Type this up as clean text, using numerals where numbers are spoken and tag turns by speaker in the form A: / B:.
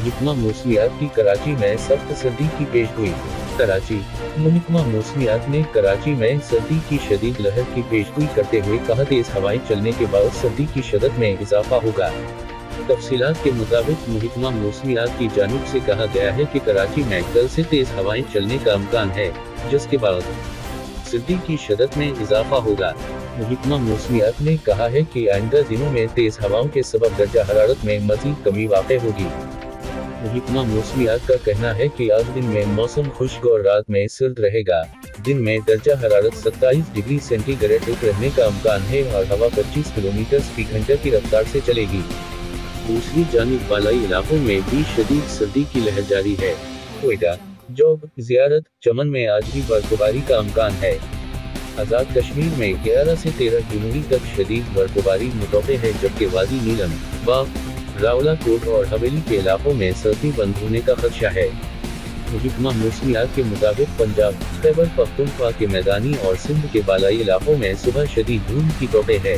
A: महकमा मौसमियात की कराची में सख्त सर्दी की पेशगोई। कराची। महकमा मौसमियात ने कराची में सर्दी की शदीद लहर की पेशगोई करते हुए कहा, तेज हवाएं चलने के बाद सर्दी की शिद्दत में इजाफा होगा। तफसीलात के मुताबिक महकमा मौसमियात की जानिब से कहा गया है कि कराची में कल से तेज हवाएं चलने का इम्कान है, जिसके बाद सर्दी की शिद्दत में इजाफा होगा। महकमा मौसमियात ने कहा है कि आइंदा दिनों में तेज हवाओं के सबब दर्जा हरारत में मज़ीद कमी वाक़ होगी। महकमा मौसमियात का कहना है कि आज दिन में मौसम खुश्क और रात में सर्द रहेगा। दिन में दर्जा हरारत 27 डिग्री सेंटीग्रेड तक रहने का इम्कान है और हवा 25 किलोमीटर फी घंटे की रफ्तार से चलेगी। दूसरी जानिब बालाई इलाकों में भी शदीद सर्दी की लहर जारी है। कोयटा, जौब, ज़ियारत, चमन में आज भी बर्फबारी का इम्कान है। आज़ाद कश्मीर में 11 से 13 जनवरी तक शदीद बर्फबारी मुतवक्किल है, जबकि वादी नीलम, बाग, रावलाकोट और हवेली के इलाकों में सर्दी बंद होने का खदशा है। महकमा मौसमियात के मुताबिक पंजाब, खैबर पख्तूनख्वा के मैदानी और सिंध के बालाई इलाकों में सुबह शदीद धूंध की तौक़े है।